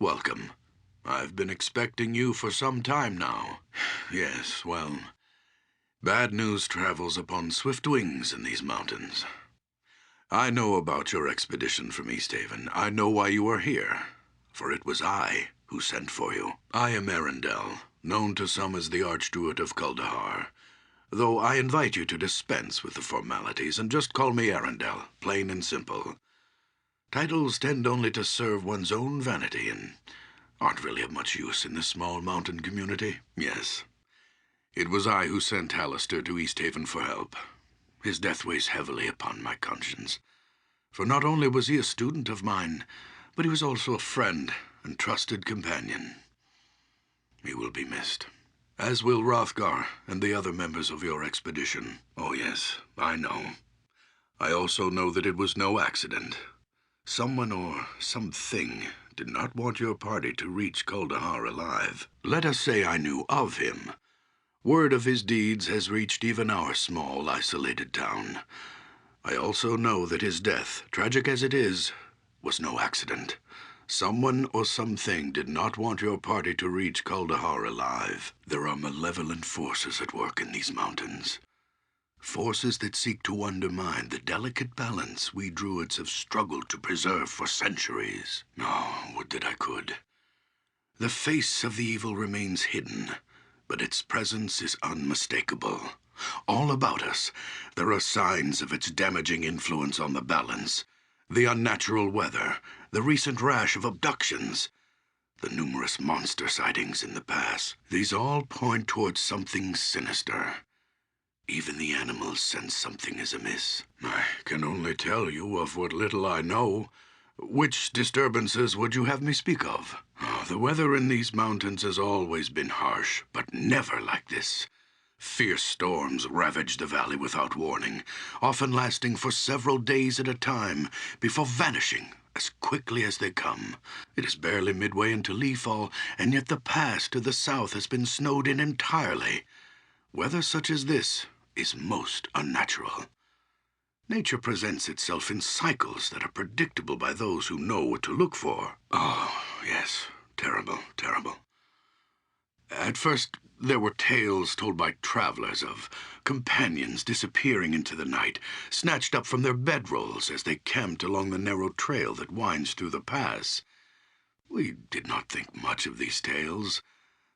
welcome. I've been expecting you for some time now. Yes, well, bad news travels upon swift wings in these mountains. I know about your expedition from Easthaven. I know why you are here, for it was I who sent for you. I am Arundel, known to some as the Archdruid of Hjollder, though I invite you to dispense with the formalities and just call me Arundel, plain and simple. Titles tend only to serve one's own vanity and aren't really of much use in this small mountain community. Yes, it was I who sent Hjollder to Easthaven for help. His death weighs heavily upon my conscience, for not only was he a student of mine, but he was also a friend and trusted companion. He will be missed, as will Hrothgar and the other members of your expedition. Oh yes, I know. I also know that it was no accident. Someone or something did not want your party to reach Hjollder alive. Let us say I knew of him. Word of his deeds has reached even our small, isolated town. I also know that his death, tragic as it is, was no accident. Someone or something did not want your party to reach Hjollder alive. There are malevolent forces at work in these mountains. Forces that seek to undermine the delicate balance we druids have struggled to preserve for centuries. Oh, would that I could. The face of the evil remains hidden, but its presence is unmistakable. All about us, there are signs of its damaging influence on the balance. The unnatural weather, the recent rash of abductions, the numerous monster sightings in the pass. These all point towards something sinister. Even the animals sense something is amiss. I can only tell you of what little I know. Which disturbances would you have me speak of? Oh, the weather in these mountains has always been harsh, but never like this. Fierce storms ravage the valley without warning, often lasting for several days at a time, before vanishing as quickly as they come. It is barely midway into leafall, and yet the pass to the south has been snowed in entirely. Weather such as this is most unnatural. Nature presents itself in cycles that are predictable by those who know what to look for. Oh, yes, terrible, terrible. At first, there were tales told by travelers of companions disappearing into the night, snatched up from their bedrolls as they camped along the narrow trail that winds through the pass. We did not think much of these tales,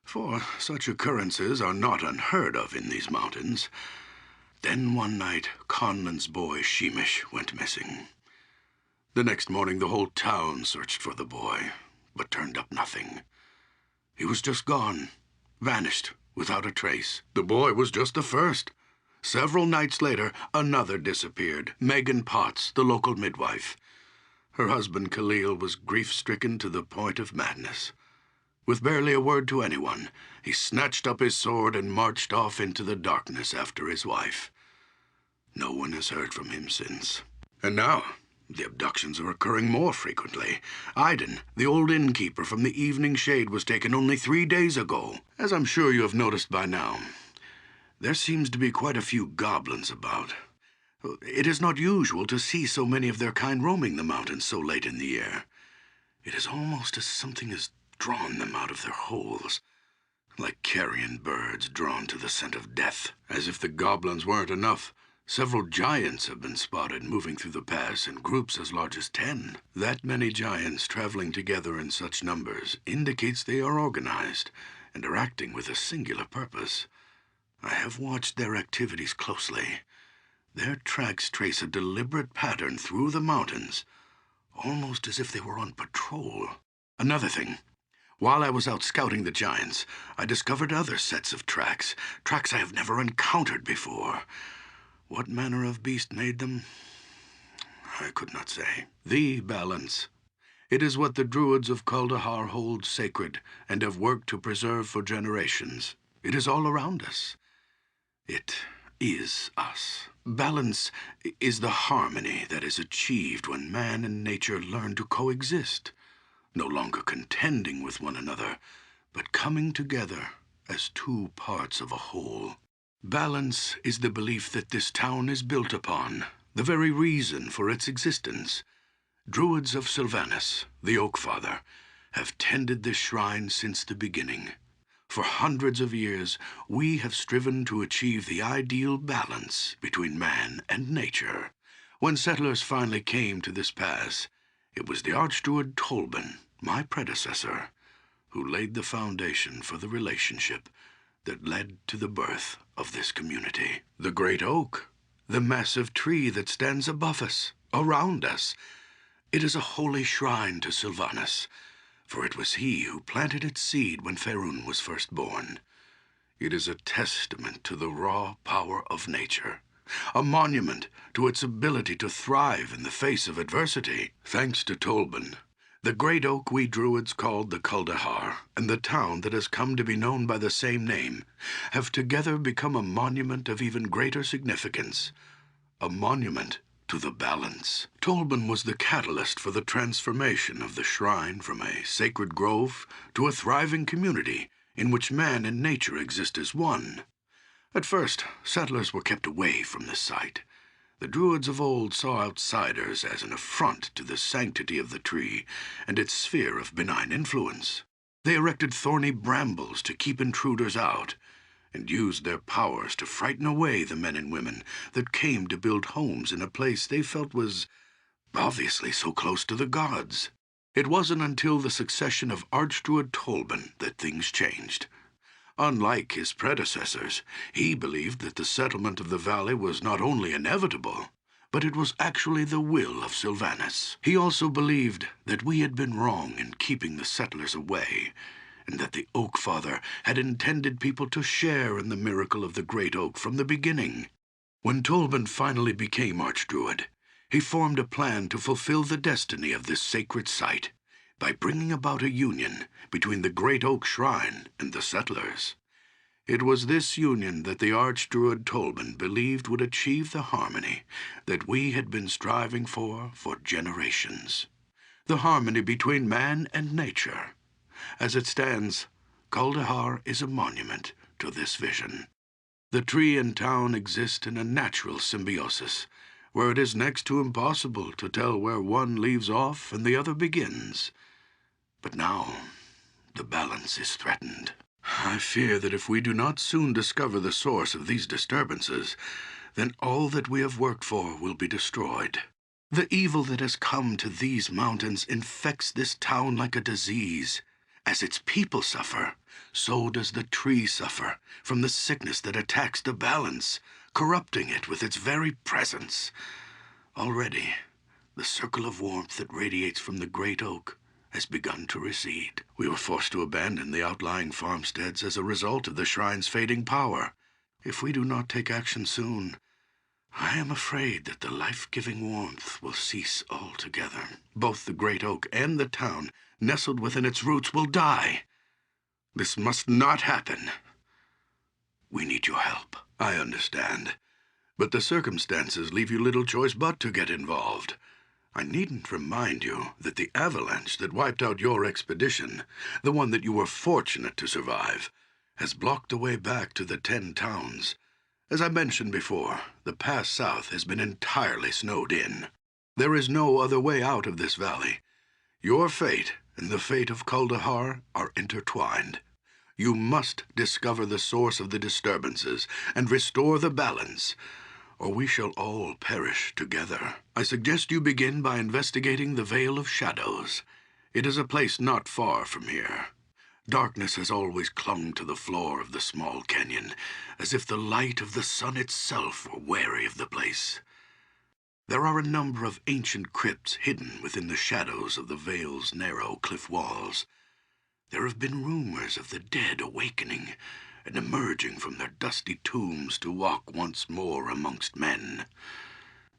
for such occurrences are not unheard of in these mountains. Then one night, Conlan's boy, Sheemish, went missing. The next morning, the whole town searched for the boy, but turned up nothing. He was just gone, vanished, without a trace. The boy was just the first. Several nights later, another disappeared, Megan Potts, the local midwife. Her husband, Khalil, was grief-stricken to the point of madness. With barely a word to anyone, he snatched up his sword and marched off into the darkness after his wife. No one has heard from him since. And now, the abductions are occurring more frequently. Iden, the old innkeeper from the Evening Shade, was taken only 3 days ago. As I'm sure you have noticed by now, there seems to be quite a few goblins about. It is not usual to see so many of their kind roaming the mountains so late in the year. It is almost as something has drawn them out of their holes, like carrion birds drawn to the scent of death. As if the goblins weren't enough, several giants have been spotted moving through the pass in groups as large as 10. That many giants traveling together in such numbers indicates they are organized and are acting with a singular purpose. I have watched their activities closely. Their tracks trace a deliberate pattern through the mountains, almost as if they were on patrol. Another thing. While I was out scouting the giants, I discovered other sets of tracks I have never encountered before. What manner of beast made them? I could not say. The balance. It is what the druids of Hjollder hold sacred and have worked to preserve for generations. It is all around us. It is us. Balance is the harmony that is achieved when man and nature learn to coexist, no longer contending with one another, but coming together as two parts of a whole. Balance is the belief that this town is built upon, the very reason for its existence. Druids of Sylvanus, the Oak Father, have tended this shrine since the beginning. For hundreds of years, we have striven to achieve the ideal balance between man and nature. When settlers finally came to this pass, it was the Archdruid Tolban, my predecessor, who laid the foundation for the relationship that led to the birth of this community. The great oak, the massive tree that stands above us, around us, it is a holy shrine to Sylvanas, for it was he who planted its seed when Faerun was first born. It is a testament to the raw power of nature, a monument to its ability to thrive in the face of adversity. Thanks to Tolban, the great oak we druids called the Kuldahar, and the town that has come to be known by the same name, have together become a monument of even greater significance, a monument to the balance. Tolban was the catalyst for the transformation of the shrine from a sacred grove to a thriving community in which man and nature exist as one. At first, settlers were kept away from this site. The druids of old saw outsiders as an affront to the sanctity of the tree and its sphere of benign influence. They erected thorny brambles to keep intruders out, and used their powers to frighten away the men and women that came to build homes in a place they felt was obviously so close to the gods. It wasn't until the succession of Archdruid Tolban that things changed. Unlike his predecessors, he believed that the settlement of the valley was not only inevitable, but it was actually the will of Sylvanas. He also believed that we had been wrong in keeping the settlers away, and that the Oak Father had intended people to share in the miracle of the great oak from the beginning. When Tolban finally became Archdruid, he formed a plan to fulfill the destiny of this sacred site by bringing about a union between the great oak shrine and the settlers. It was this union that the Archdruid Tolban believed would achieve the harmony that we had been striving for generations. The harmony between man and nature. As it stands, Kuldahar is a monument to this vision. The tree and town exist in a natural symbiosis, where it is next to impossible to tell where one leaves off and the other begins. But now, the balance is threatened. I fear that if we do not soon discover the source of these disturbances, then all that we have worked for will be destroyed. The evil that has come to these mountains infects this town like a disease. As its people suffer, so does the tree suffer from the sickness that attacks the balance, corrupting it with its very presence. Already, the circle of warmth that radiates from the great oak has begun to recede. We were forced to abandon the outlying farmsteads as a result of the shrine's fading power. If we do not take action soon, I am afraid that the life-giving warmth will cease altogether. Both the great oak and the town nestled within its roots will die. This must not happen. We need your help. I understand. But the circumstances leave you little choice but to get involved. I needn't remind you that the avalanche that wiped out your expedition, the one that you were fortunate to survive, has blocked the way back to the 10 towns. As I mentioned before, the pass south has been entirely snowed in. There is no other way out of this valley. Your fate and the fate of Kuldahar are intertwined. You must discover the source of the disturbances and restore the balance, or we shall all perish together. I suggest you begin by investigating the Vale of Shadows. It is a place not far from here. Darkness has always clung to the floor of the small canyon, as if the light of the sun itself were wary of the place. There are a number of ancient crypts hidden within the shadows of the Vale's narrow cliff walls. There have been rumors of the dead awakening and emerging from their dusty tombs to walk once more amongst men.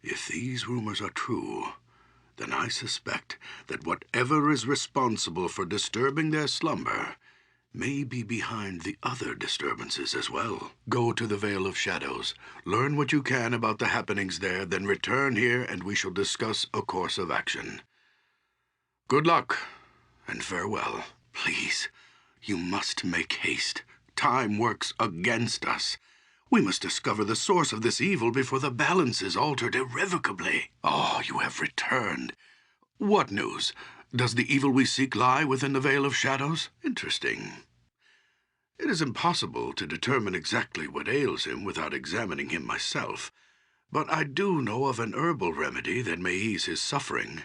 If these rumors are true, then I suspect that whatever is responsible for disturbing their slumber may be behind the other disturbances as well. Go to the Vale of Shadows, learn what you can about the happenings there, then return here and we shall discuss a course of action. Good luck, and farewell. Please, you must make haste. Time works against us. We must discover the source of this evil before the balance is altered irrevocably. Oh, you have returned. What news? Does the evil we seek lie within the Veil of Shadows? Interesting. It is impossible to determine exactly what ails him without examining him myself, but I do know of an herbal remedy that may ease his suffering.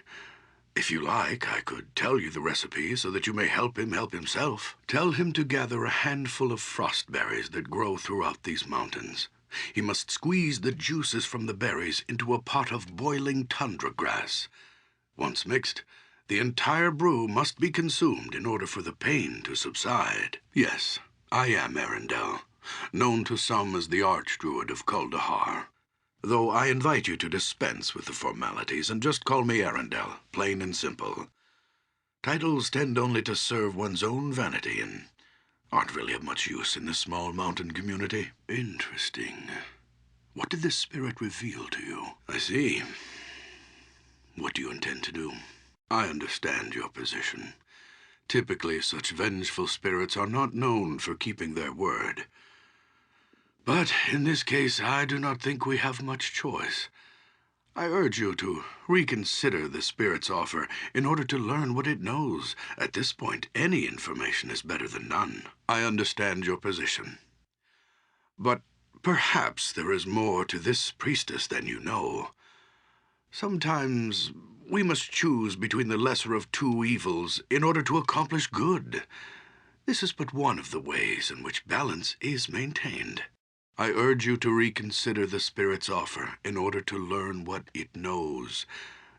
If you like, I could tell you the recipe so that you may help him help himself. Tell him to gather a handful of frost berries that grow throughout these mountains. He must squeeze the juices from the berries into a pot of boiling tundra grass. Once mixed, the entire brew must be consumed in order for the pain to subside. Yes, I am Arundel, known to some as the Archdruid of Hjollder, though I invite you to dispense with the formalities and just call me Arundel, plain and simple. Titles tend only to serve one's own vanity and aren't really of much use in this small mountain community. Interesting. What did this spirit reveal to you? I see. What do you intend to do? I understand your position. Typically, such vengeful spirits are not known for keeping their word. But in this case, I do not think we have much choice. I urge you to reconsider the spirit's offer in order to learn what it knows. At this point, any information is better than none. I understand your position. But perhaps there is more to this priestess than you know. Sometimes we must choose between the lesser of two evils in order to accomplish good. This is but one of the ways in which balance is maintained. I urge you to reconsider the spirit's offer in order to learn what it knows.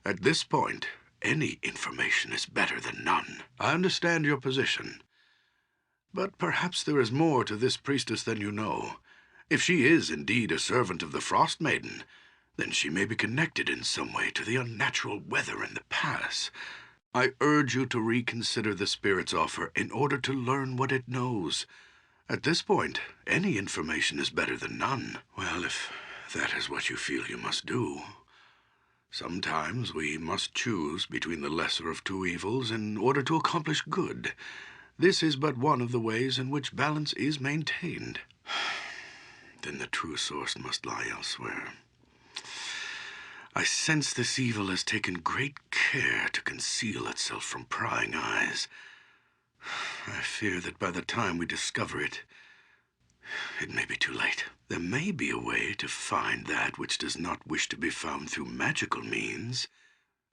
At this point, any information is better than none. I understand your position. But perhaps there is more to this priestess than you know. If she is indeed a servant of the Frost Maiden, then she may be connected in some way to the unnatural weather in the pass. I urge you to reconsider the spirit's offer in order to learn what it knows. At this point, any information is better than none. Well, if that is what you feel you must do. Sometimes we must choose between the lesser of two evils in order to accomplish good. This is but one of the ways in which balance is maintained. Then the true source must lie elsewhere. I sense this evil has taken great care to conceal itself from prying eyes. I fear that by the time we discover it, it may be too late. There may be a way to find that which does not wish to be found through magical means.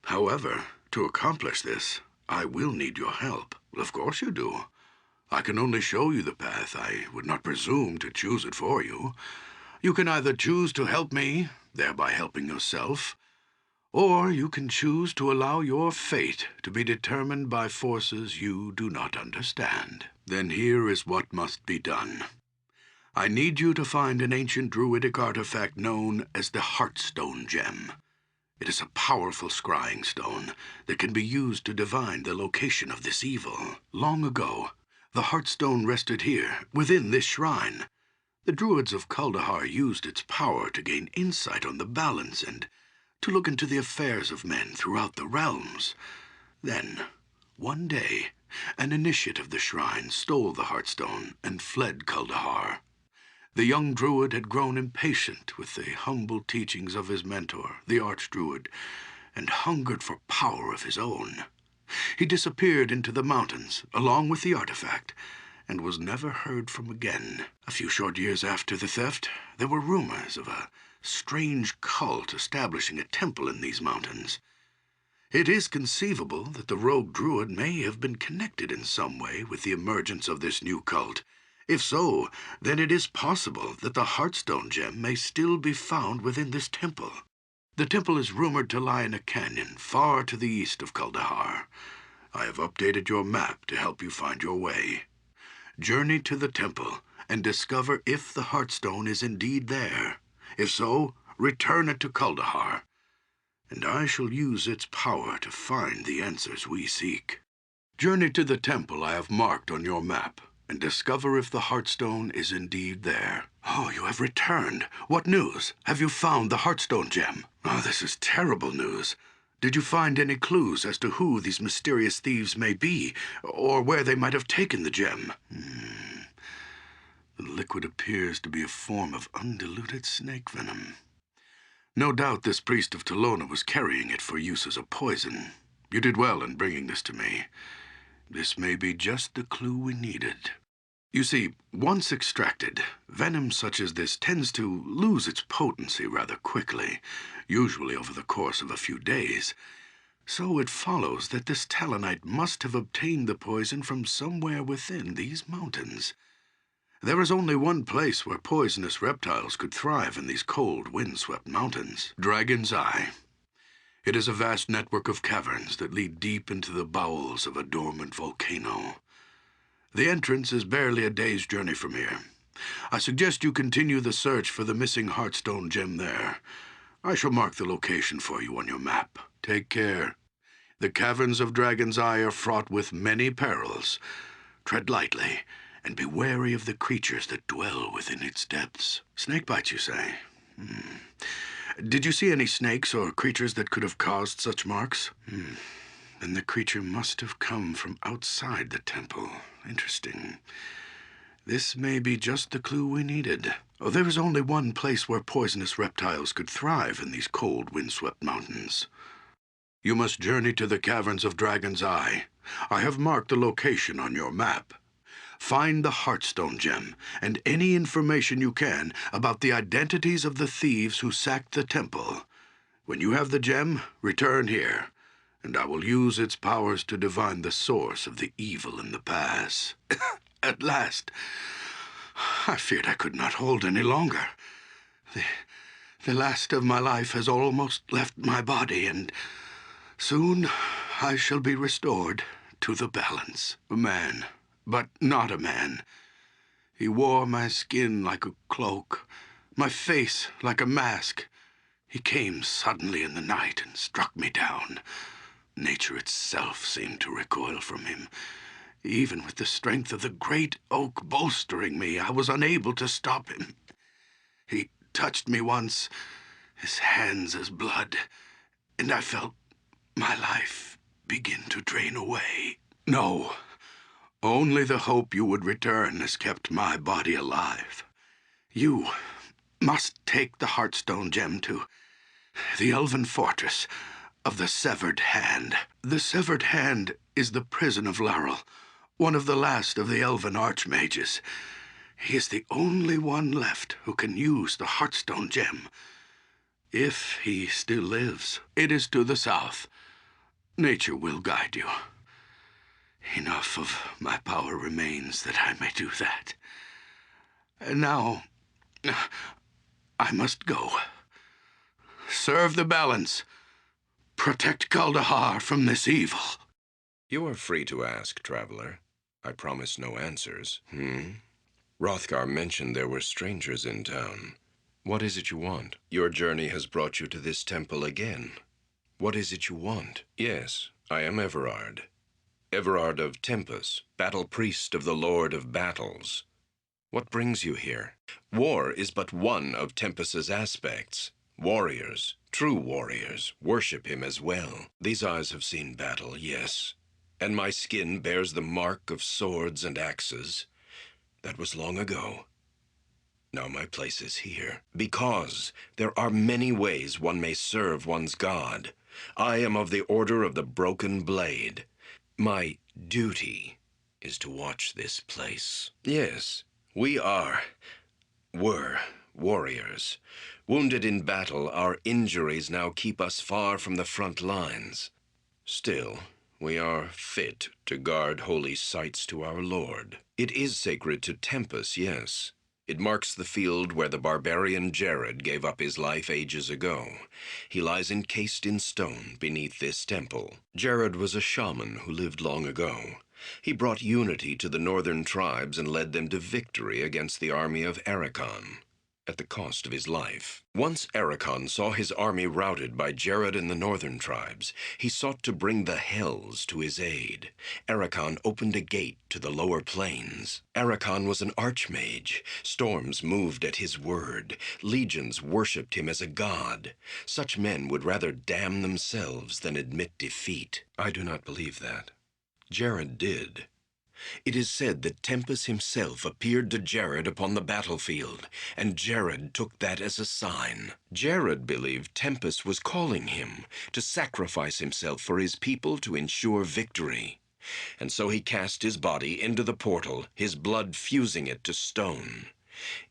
However, to accomplish this, I will need your help. Well, of course you do. I can only show you the path. I would not presume to choose it for you. You can either choose to help me, thereby helping yourself, or you can choose to allow your fate to be determined by forces you do not understand. Then here is what must be done. I need you to find an ancient druidic artifact known as the Heartstone Gem. It is a powerful scrying stone that can be used to divine the location of this evil. Long ago, the Heartstone rested here, within this shrine. The druids of Hjollder used its power to gain insight on the balance and to look into the affairs of men throughout the realms. Then, one day, an initiate of the shrine stole the Heartstone and fled Hjollder. The young druid had grown impatient with the humble teachings of his mentor, the Archdruid, and hungered for power of his own. He disappeared into the mountains, along with the artifact, and was never heard from again. A few short years after the theft, there were rumors of a strange cult establishing a temple in these mountains. It is conceivable that the rogue druid may have been connected in some way with the emergence of this new cult. If so, then it is possible that the Heartstone Gem may still be found within this temple. The temple is rumored to lie in a canyon far to the east of Hjollder. I have updated your map to help you find your way. Journey to the temple and discover if the Heartstone is indeed there. If so, return it to Hjollder, and I shall use its power to find the answers we seek. Journey to the temple I have marked on your map, and discover if the Heartstone is indeed there. Oh, you have returned. What news? Have you found the Heartstone Gem? Oh, this is terrible news. Did you find any clues as to who these mysterious thieves may be, or where they might have taken the gem? The liquid appears to be a form of undiluted snake venom. No doubt this priest of Tolona was carrying it for use as a poison. You did well in bringing this to me. This may be just the clue we needed. You see, once extracted, venom such as this tends to lose its potency rather quickly, usually over the course of a few days. So it follows that this Talonite must have obtained the poison from somewhere within these mountains. There is only one place where poisonous reptiles could thrive in these cold, wind-swept mountains: Dragon's Eye. It is a vast network of caverns that lead deep into the bowels of a dormant volcano. The entrance is barely a day's journey from here. I suggest you continue the search for the missing Heartstone gem there. I shall mark the location for you on your map. Take care. The caverns of Dragon's Eye are fraught with many perils. Tread lightly, and be wary of the creatures that dwell within its depths. Snake bites, you say? Did you see any snakes or creatures that could have caused such marks? Then the creature must have come from outside the temple. Interesting. This may be just the clue we needed. There is only one place where poisonous reptiles could thrive in these cold, windswept mountains. You must journey to the caverns of Dragon's Eye. I have marked the location on your map. Find the Heartstone gem and any information you can about the identities of the thieves who sacked the temple. When you have the gem, return here, and I will use its powers to divine the source of the evil in the pass. At last, I feared I could not hold any longer. The last of my life has almost left my body, and soon I shall be restored to the balance. A man, but not a man. He wore my skin like a cloak, my face like a mask. He came suddenly in the night and struck me down. Nature itself seemed to recoil from him. Even with the strength of the great oak bolstering me, I was unable to stop him. He touched me once, his hands as blood, and I felt my life begin to drain away. No, only the hope you would return has kept my body alive. You must take the Heartstone gem to the elven fortress of the Severed Hand. The Severed Hand is the prison of Laurel, one of the last of the elven archmages. He is the only one left who can use the Heartstone gem. If he still lives, it is to the south. Nature will guide you. Enough of my power remains that I may do that. And now, I must go. Serve the balance. Protect Kaldahar from this evil. You are free to ask, traveler. I promise no answers. Hrothgar mentioned there were strangers in town. What is it you want? Your journey has brought you to this temple again. What is it you want? Yes, I am Everard. Everard of Tempus, battle priest of the Lord of Battles. What brings you here? War is but one of Tempus's aspects. Warriors, true warriors, worship him as well. These eyes have seen battle, yes. And my skin bears the mark of swords and axes. That was long ago. Now my place is here. Because there are many ways one may serve one's god. I am of the Order of the Broken Blade. My duty is to watch this place. Yes, were warriors. Wounded in battle, our injuries now keep us far from the front lines. Still, we are fit to guard holy sites to our Lord. It is sacred to Tempus, yes. It marks the field where the barbarian Jared gave up his life ages ago. He lies encased in stone beneath this temple. Jared was a shaman who lived long ago. He brought unity to the northern tribes and led them to victory against the army of Arachon, at the cost of his life. Once Arachon saw his army routed by Jared and the northern tribes, he sought to bring the Hells to his aid. Arachon opened a gate to the lower plains. Arachon was an archmage. Storms moved at his word. Legions worshipped him as a god. Such men would rather damn themselves than admit defeat. I do not believe that. Jared did. It is said that Tempus himself appeared to Jared upon the battlefield, and Jared took that as a sign. Jared believed Tempus was calling him to sacrifice himself for his people to ensure victory. And so he cast his body into the portal, his blood fusing it to stone.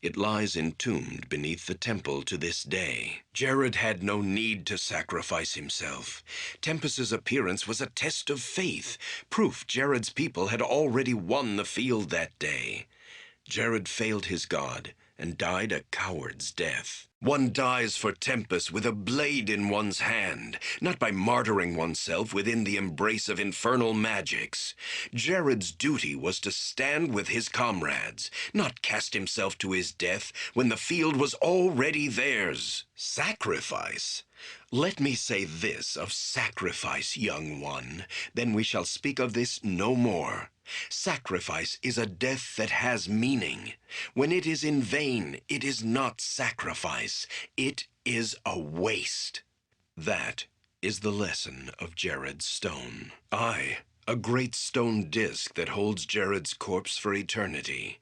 It lies entombed beneath the temple to this day. Jared had no need to sacrifice himself. Tempus's appearance was a test of faith, proof Jared's people had already won the field that day. Jared failed his god and died a coward's death. One dies for Tempus with a blade in one's hand, not by martyring oneself within the embrace of infernal magics. Jared's duty was to stand with his comrades, not cast himself to his death when the field was already theirs. Sacrifice? Let me say this of sacrifice, young one, then we shall speak of this no more. Sacrifice is a death that has meaning. When it is in vain, it is not sacrifice. It is a waste. That is the lesson of Jared's stone. A great stone disk that holds Jared's corpse for eternity.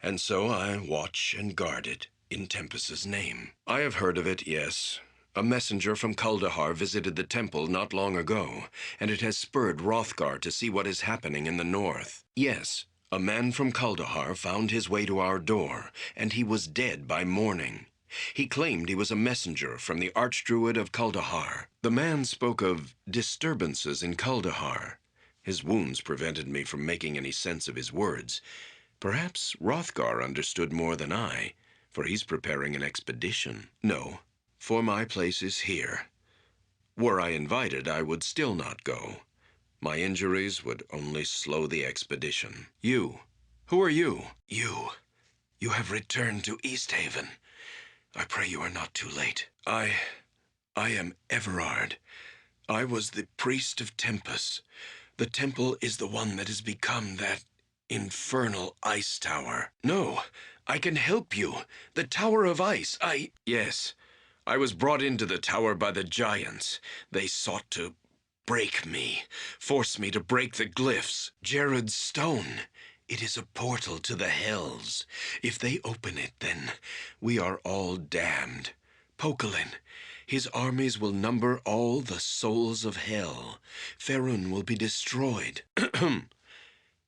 And so I watch and guard it in Tempus's name. I have heard of it, yes. A messenger from Hjollder visited the temple not long ago, and it has spurred Hrothgar to see what is happening in the north. Yes, a man from Hjollder found his way to our door, and he was dead by morning. He claimed he was a messenger from the Archdruid of Hjollder. The man spoke of disturbances in Hjollder. His wounds prevented me from making any sense of his words. Perhaps Hrothgar understood more than I, for he's preparing an expedition. No. For my place is here. Were I invited, I would still not go. My injuries would only slow the expedition. You. Who are you? You have returned to Easthaven. I pray you are not too late. I am Everard. I was the priest of Tempus. The temple is the one that has become that infernal ice tower. No, I can help you. The Tower of Ice. Yes. I was brought into the tower by the giants. They sought to break me, force me to break the glyphs. Jared's stone. It is a portal to the hells. If they open it, then we are all damned. Pokelin, his armies will number all the souls of hell. Faerun will be destroyed.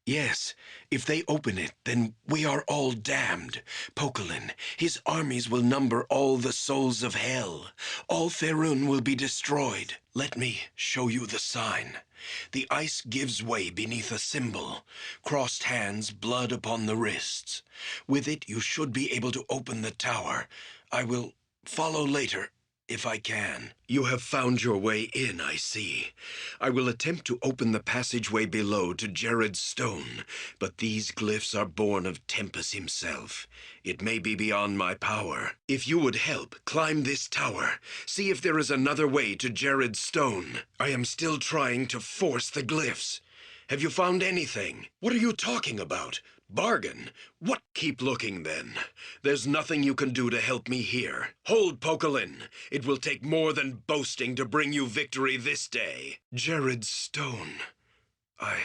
Yes, if they open it, then we are all damned. Pokelin, his armies will number all the souls of hell. All Faerun will be destroyed. Let me show you the sign. The ice gives way beneath a symbol. Crossed hands, blood upon the wrists. With it, you should be able to open the tower. I will follow later, if I can. You have found your way in, I see. I will attempt to open the passageway below to Jared's stone, but these glyphs are born of Tempus himself. It may be beyond my power. If you would help, climb this tower. See if there is another way to Jared's stone. I am still trying to force the glyphs. Have you found anything? What are you talking about? Bargain? What? Keep looking, then. There's nothing you can do to help me here. Hold, Pokelin. It will take more than boasting to bring you victory this day. Jared's stone. I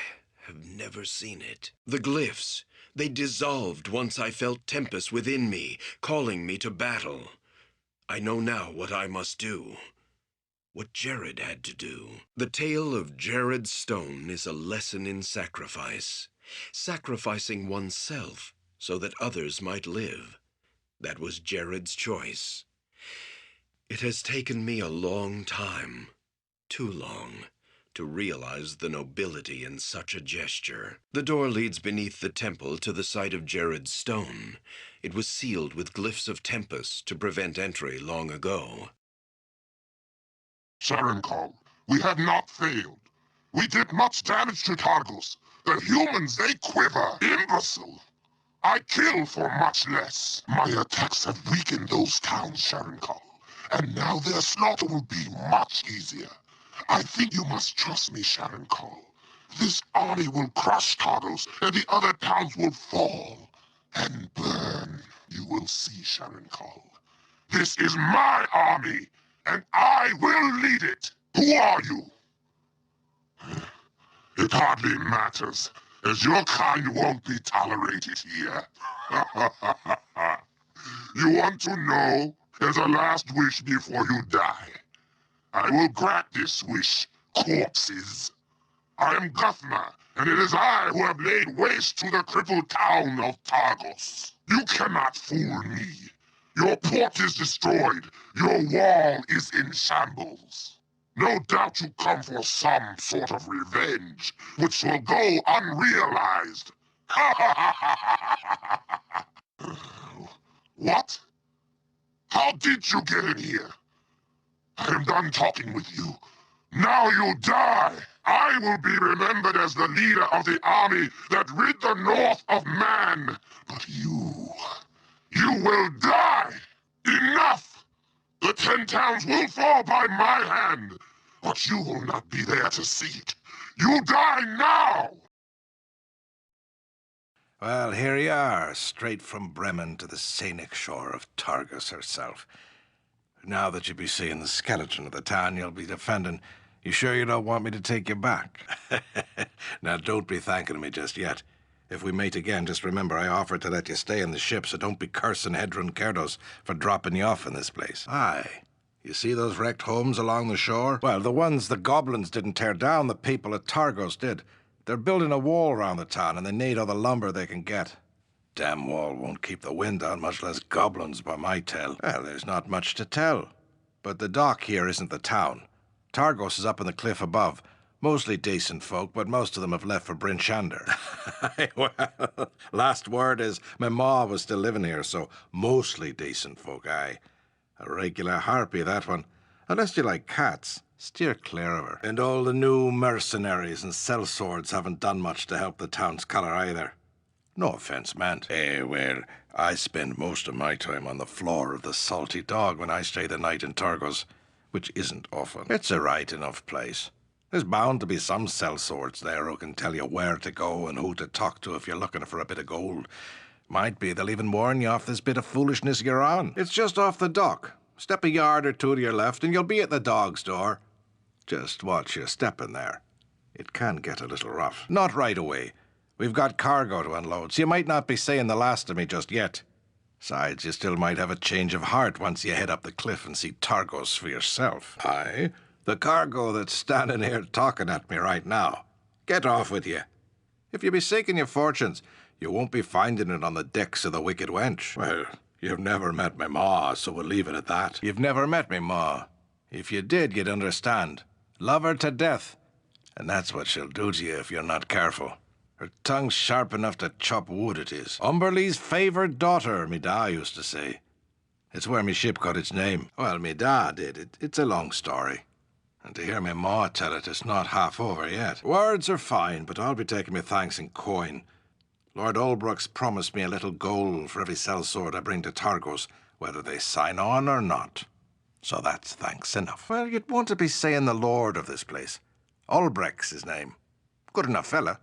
have never seen it. The glyphs. They dissolved once I felt Tempus within me, calling me to battle. I know now what I must do. What Jared had to do. The tale of Jared's stone is a lesson in sacrifice. Sacrificing oneself so that others might live. That was Jared's choice. It has taken me a long time, too long, to realize the nobility in such a gesture. The door leads beneath the temple to the site of Jared's stone. It was sealed with glyphs of Tempus to prevent entry long ago. Sharenkal, we have not failed. We did much damage to Targos. The humans, they quiver. Imbecile. I kill for much less. My attacks have weakened those towns, Sharenkal. And now their slaughter will be much easier. I think you must trust me, Sharenkal. This army will crush Targos, and the other towns will fall and burn. You will see, Sharenkal. This is my army, and I will lead it. Who are you? It hardly matters. as your kind won't be tolerated here. You want to know, as a last wish before you die, I will grant this wish, corpses. I am Guthma, and it is I who have laid waste to the crippled town of Targos. You cannot fool me. Your port is destroyed. Your wall is in shambles. No doubt you come for some sort of revenge, which will go unrealized. What? How did you get in here? I am done talking with you. Now you die. I will be remembered as the leader of the army that rid the North of man. But you will die. Enough! The 10 towns will fall by my hand, but you will not be there to see it. You die now! Well, here you are, straight from Bremen to the scenic shore of Targos herself. Now that you'll be seeing the skeleton of the town you'll be defending, you sure you don't want me to take you back? Now, don't be thanking me just yet. If we meet again, just remember I offered to let you stay in the ship, so don't be cursing Hedron Kerdos for dropping you off in this place. Aye. You see those wrecked homes along the shore? Well, the ones the goblins didn't tear down, the people at Targos did. They're building a wall around the town, and they need all the lumber they can get. Damn wall won't keep the wind out, much less goblins, by my tell. Well, there's not much to tell. But the dock here isn't the town. Targos is up on the cliff above. Mostly decent folk, but most of them have left for Bryn Shander. Well, last word is my ma was still living here, so mostly decent folk, aye. A regular harpy, that one. Unless you like cats, steer clear of her. And all the new mercenaries and sellswords haven't done much to help the town's colour either. No offence meant. Well, I spend most of my time on the floor of the Salty Dog when I stay the night in Targos, which isn't often. It's a right enough place. There's bound to be some sellswords there who can tell you where to go and who to talk to if you're looking for a bit of gold. Might be they'll even warn you off this bit of foolishness you're on. It's just off the dock. Step a yard or two to your left and you'll be at the dog's door. Just watch your step in there. It can get a little rough. Not right away. We've got cargo to unload, so you might not be saying the last of me just yet. Besides, you still might have a change of heart once you head up the cliff and see Targos for yourself. Aye? The cargo that's standing here talking at me right now. Get off with you. If you be seeking your fortunes, you won't be finding it on the decks of the Wicked Wench. Well, you've never met me ma, so we'll leave it at that. You've never met me ma. If you did, you'd understand. Love her to death. And that's what she'll do to you if you're not careful. Her tongue's sharp enough to chop wood, it is. Umberlee's favoured daughter, me da used to say. It's where me ship got its name. Well, me da did. It's a long story. And to hear me ma tell it, it's not half over yet. Words are fine, but I'll be taking me thanks in coin. Lord Olbrook's promised me a little gold for every sellsword I bring to Targos, whether they sign on or not. So that's thanks enough. Well, you'd want to be saying the lord of this place. Olbrecht's his name. Good enough fella.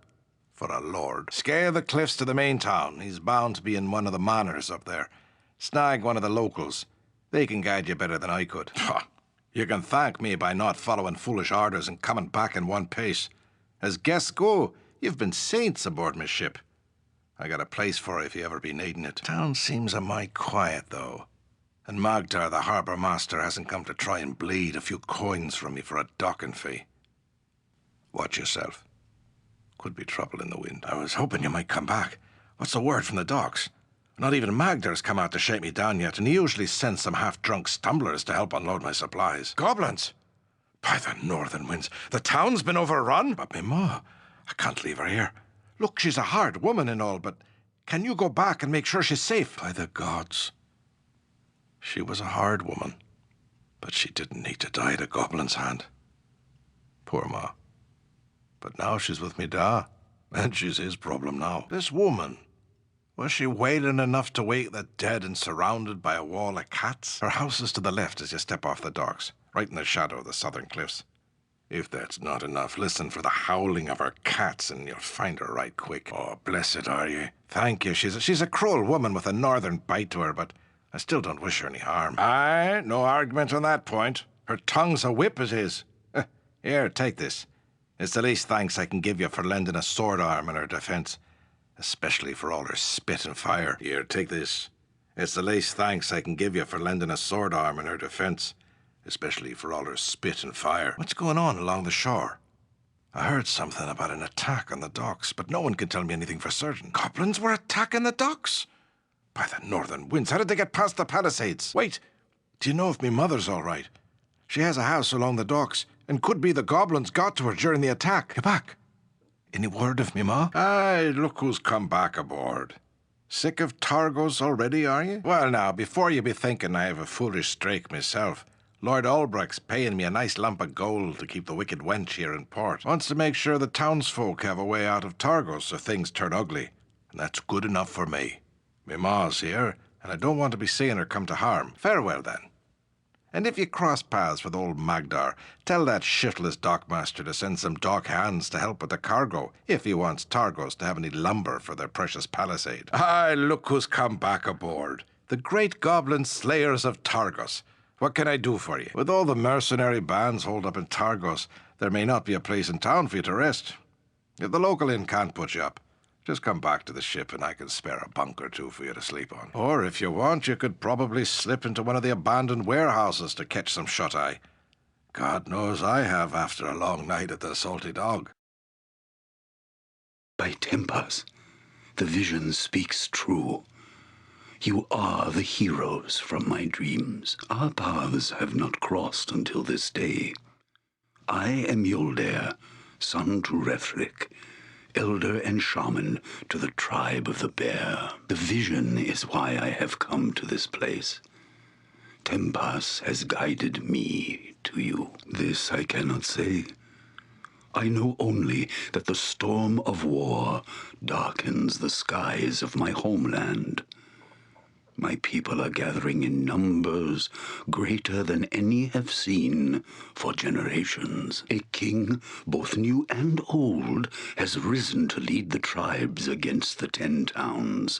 For a lord. Scale the cliffs to the main town. He's bound to be in one of the manors up there. Snag one of the locals. They can guide you better than I could. You can thank me by not following foolish orders and coming back in one pace. As guests go, you've been saints aboard my ship. I got a place for you if you ever be needing it. Town seems a mite quiet, though. And Magdar, the harbour master, hasn't come to try and bleed a few coins from me for a docking fee. Watch yourself. Could be trouble in the wind. I was hoping you might come back. What's the word from the docks? Not even Magdar's come out to shake me down yet, and he usually sends some half-drunk stumblers to help unload my supplies. Goblins! By the northern winds, the town's been overrun! But me ma, I can't leave her here. Look, she's a hard woman and all, but can you go back and make sure she's safe? By the gods. She was a hard woman, but she didn't need to die at a goblin's hand. Poor ma. But now she's with me da, and she's his problem now. This woman, was she wailing enough to wake the dead and surrounded by a wall of cats? Her house is to the left as you step off the docks, right in the shadow of the southern cliffs. If that's not enough, listen for the howling of her cats and you'll find her right quick. Oh, blessed are you. Thank you. She's a cruel woman with a northern bite to her, but I still don't wish her any harm. Aye, no argument on that point. Her tongue's a whip, it is. Here, take this. It's the least thanks I can give you for lending a sword arm in her defense. Especially for all her spit and fire. Here, take this. It's the least thanks I can give you for lending a sword arm in her defense. Especially for all her spit and fire. What's going on along the shore? I heard something about an attack on the docks, but no one can tell me anything for certain. Goblins were attacking the docks? By the northern winds, how did they get past the palisades? Wait, do you know if me mother's all right? She has a house along the docks, and could be the goblins got to her during the attack. You back? Any word of me ma? Aye, look who's come back aboard. Sick of Targos already, are you? Well now, before you be thinking I have a foolish streak myself, Lord Ulbricht's paying me a nice lump of gold to keep the wicked wench here in port. Wants to make sure the townsfolk have a way out of Targos if things turn ugly. And that's good enough for me. Me ma's here, and I don't want to be seeing her come to harm. Farewell, then. And if you cross paths with old Magdar, tell that shiftless dockmaster to send some dock hands to help with the cargo, if he wants Targos to have any lumber for their precious palisade. Aye, look who's come back aboard. The great goblin slayers of Targos. What can I do for you? With all the mercenary bands holed up in Targos, there may not be a place in town for you to rest. If the local inn can't put you up, just come back to the ship and I can spare a bunk or two for you to sleep on. Or if you want, you could probably slip into one of the abandoned warehouses to catch some shut-eye. God knows I have after a long night at the Salty Dog. By Tempas, the vision speaks true. You are the heroes from my dreams. Our paths have not crossed until this day. I am Hjollder, son to Hrothgar, elder and shaman to the tribe of the Bear. The vision is why I have come to this place. Tempas has guided me to you. This I cannot say. I know only that the storm of war darkens the skies of my homeland. My people are gathering in numbers greater than any have seen for generations. A king, both new and old, has risen to lead the tribes against the 10 towns.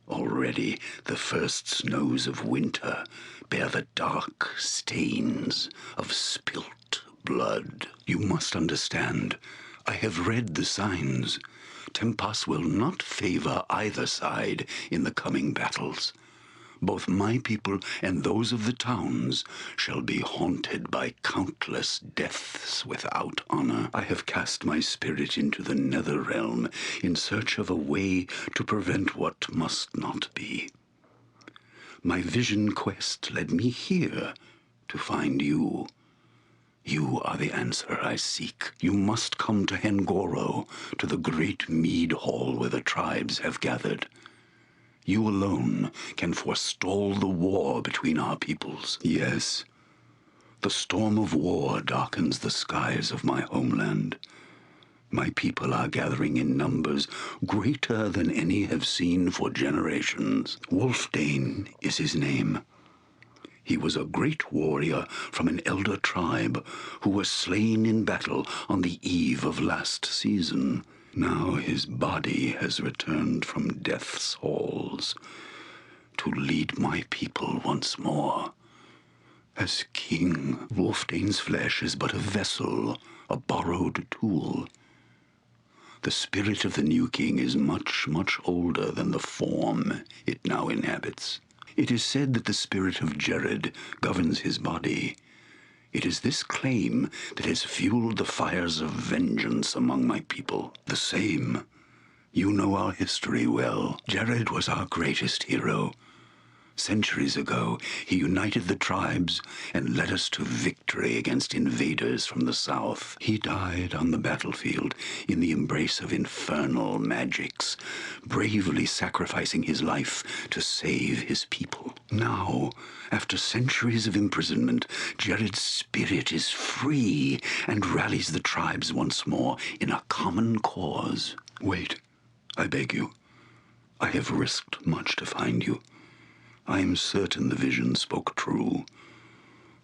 Already the first snows of winter bear the dark stains of spilt blood. You must understand, I have read the signs. Tempas will not favor either side in the coming battles. Both my people and those of the towns shall be haunted by countless deaths without honor. I have cast my spirit into the nether realm in search of a way to prevent what must not be. My vision quest led me here to find you. You are the answer I seek. You must come to Hengoro, to the great mead hall where the tribes have gathered. You alone can forestall the war between our peoples. Yes, the storm of war darkens the skies of my homeland. My people are gathering in numbers greater than any have seen for generations. Wulfdane is his name. He was a great warrior from an elder tribe who was slain in battle on the eve of last season. Now his body has returned from death's halls to lead my people once more. As king, Wulfdane's flesh is but a vessel, a borrowed tool. The spirit of the new king is much, much older than the form it now inhabits. It is said that the spirit of Jared governs his body. It is this claim that has fueled the fires of vengeance among my people. The same. You know our history well. Jared was our greatest hero. Centuries ago, he united the tribes and led us to victory against invaders from the south. He died on the battlefield in the embrace of infernal magics, bravely sacrificing his life to save his people. Now, after centuries of imprisonment, Jared's spirit is free and rallies the tribes once more in a common cause. Wait, I beg you. I have risked much to find you. I am certain the vision spoke true.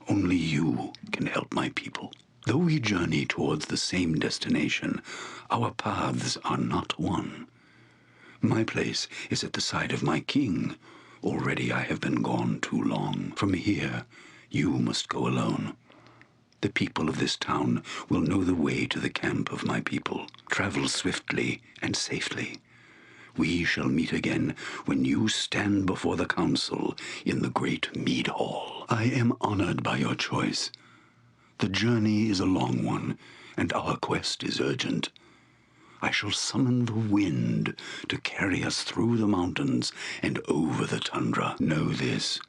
Only you can help my people. Though we journey towards the same destination, our paths are not one. My place is at the side of my king. Already I have been gone too long. From here, you must go alone. The people of this town will know the way to the camp of my people. Travel swiftly and safely. We shall meet again when you stand before the council in the great mead hall. I am honored by your choice. The journey is a long one, and our quest is urgent. I shall summon the wind to carry us through the mountains and over the tundra. Know this.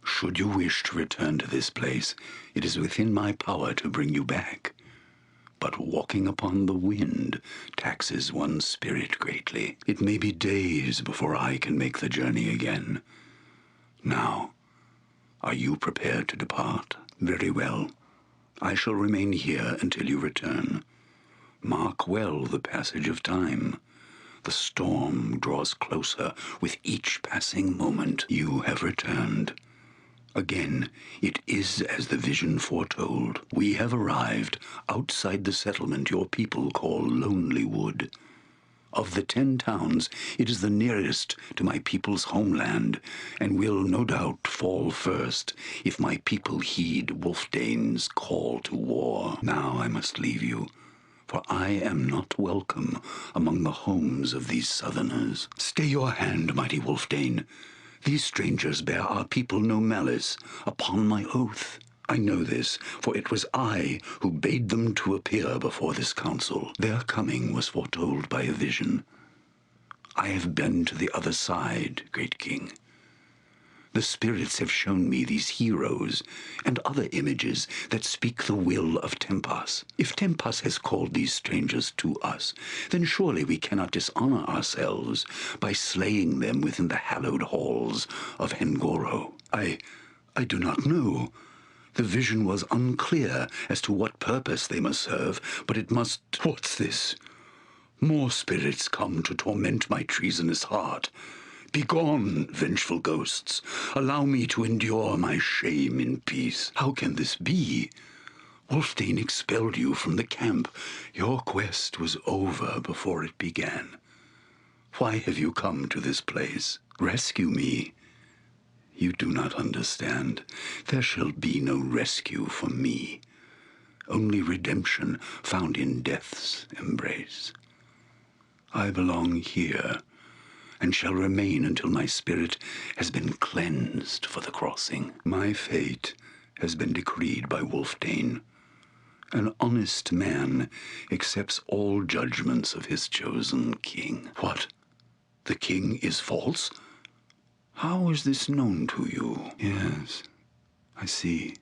Should you wish to return to this place, it is within my power to bring you back. But walking upon the wind taxes one's spirit greatly. It may be days before I can make the journey again. Now, are you prepared to depart? Very well. I shall remain here until you return. Mark well the passage of time. The storm draws closer with each passing moment. You have returned. Again, it is as the vision foretold. We have arrived outside the settlement your people call Lonely Wood. Of the 10 towns, it is the nearest to my people's homeland, and will no doubt fall first if my people heed Wulfdane's call to war. Now I must leave you, for I am not welcome among the homes of these southerners. Stay your hand, mighty Wulfdane. These strangers bear our people no malice, upon my oath. I know this, for it was I who bade them to appear before this council. Their coming was foretold by a vision. I have been to the other side, great king. The spirits have shown me these heroes and other images that speak the will of Tempas. If Tempas has called these strangers to us, then surely we cannot dishonor ourselves by slaying them within the hallowed halls of Hengoro. I do not know. The vision was unclear as to what purpose they must serve, but it must... What's this? More spirits come to torment my treasonous heart. Begone, vengeful ghosts. Allow me to endure my shame in peace. How can this be? Wulfdane expelled you from the camp. Your quest was over before it began. Why have you come to this place? Rescue me. You do not understand. There shall be no rescue for me. Only redemption found in death's embrace. I belong here, and shall remain until my spirit has been cleansed for the crossing. My fate has been decreed by Wulfdane. An honest man accepts all judgments of his chosen king. What? The king is false? How is this known to you? Yes, I see.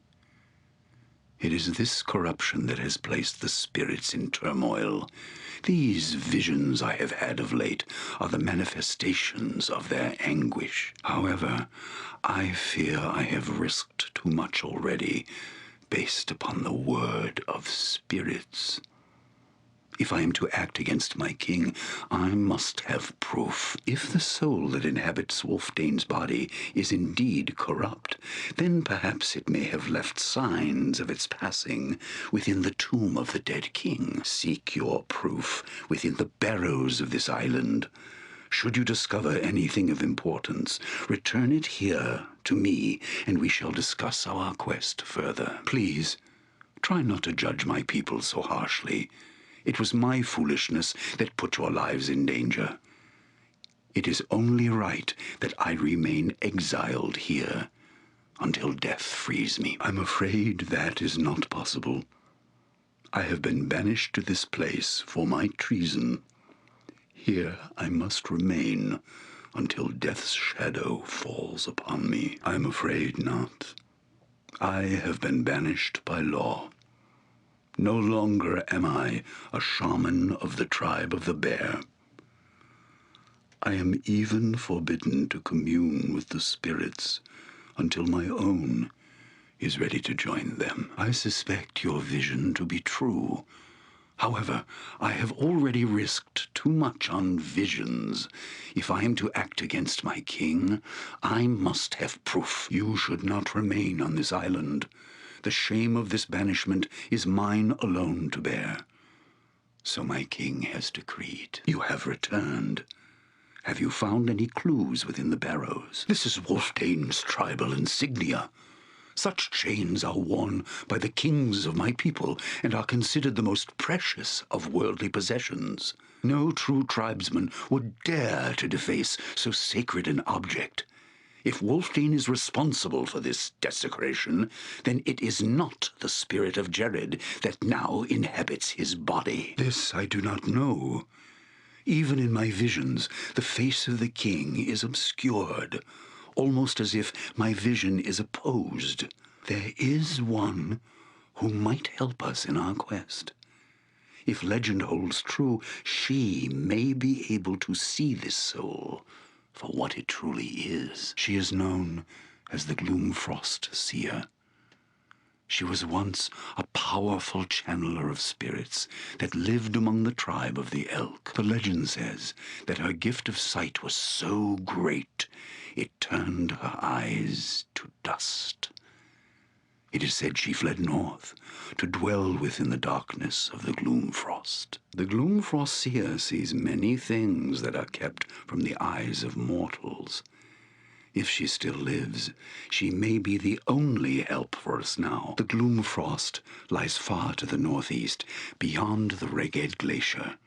It is this corruption that has placed the spirits in turmoil. These visions I have had of late are the manifestations of their anguish. However, I fear I have risked too much already, based upon the word of spirits. If I am to act against my king, I must have proof. If the soul that inhabits Wulfdane's body is indeed corrupt, then perhaps it may have left signs of its passing within the tomb of the dead king. Seek your proof within the barrows of this island. Should you discover anything of importance, return it here to me, and we shall discuss our quest further. Please, try not to judge my people so harshly. It was my foolishness that put your lives in danger. It is only right that I remain exiled here until death frees me. I'm afraid that is not possible. I have been banished to this place for my treason. Here I must remain until death's shadow falls upon me. I'm afraid not. I have been banished by law. No longer am I a shaman of the tribe of the bear. I am even forbidden to commune with the spirits until my own is ready to join them. I suspect your vision to be true. However, I have already risked too much on visions. If I am to act against my king, I must have proof. You should not remain on this island. The shame of this banishment is mine alone to bear. So my king has decreed. You have returned. Have you found any clues within the barrows? This is Wulfdane's tribal insignia. Such chains are worn by the kings of my people and are considered the most precious of worldly possessions. No true tribesman would dare to deface so sacred an object. If Wulfdane is responsible for this desecration, then it is not the spirit of Jared that now inhabits his body. This I do not know. Even in my visions, the face of the king is obscured, almost as if my vision is opposed. There is one who might help us in our quest. If legend holds true, she may be able to see this soul for what it truly is. She is known as the Gloomfrost Seer. She was once a powerful channeler of spirits that lived among the tribe of the Elk. The legend says that her gift of sight was so great it turned her eyes to dust. It is said she fled north to dwell within the darkness of the Gloomfrost. The Gloomfrost Seer sees many things that are kept from the eyes of mortals. If she still lives, she may be the only help for us now. The Gloomfrost lies far to the northeast, beyond the Reged Glacier.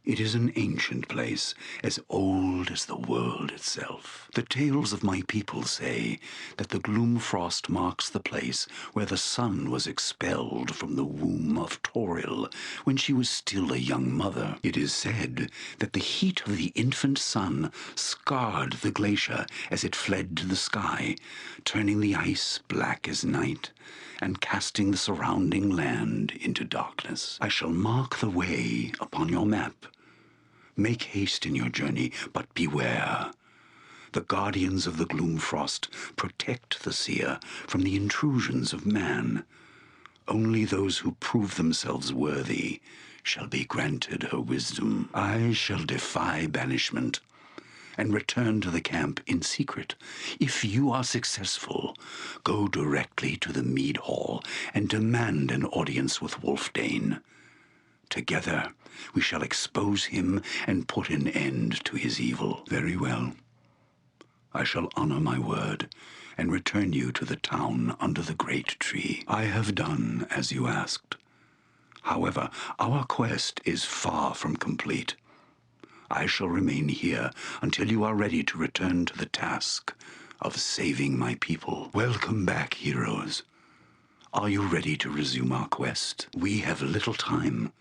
It is an ancient place, as old as the world itself. The tales of my people say that the Gloomfrost marks the place where the sun was expelled from the womb of Toril when she was still a young mother. It is said that the heat of the infant sun scarred the glacier as it fled to the sky, turning the ice black as night and casting the surrounding land into darkness. I shall mark the way upon your map. Make haste in your journey, but beware. The guardians of the Gloomfrost protect the seer from the intrusions of man. Only those who prove themselves worthy shall be granted her wisdom. I shall defy banishment and return to the camp in secret. If you are successful, go directly to the mead hall and demand an audience with Wulfdane. Together, we shall expose him and put an end to his evil. Very well. I shall honor my word and return you to the town under the great tree. I have done as you asked. However, our quest is far from complete. I shall remain here until you are ready to return to the task of saving my people. Welcome back, heroes. Are you ready to resume our quest? We have little time.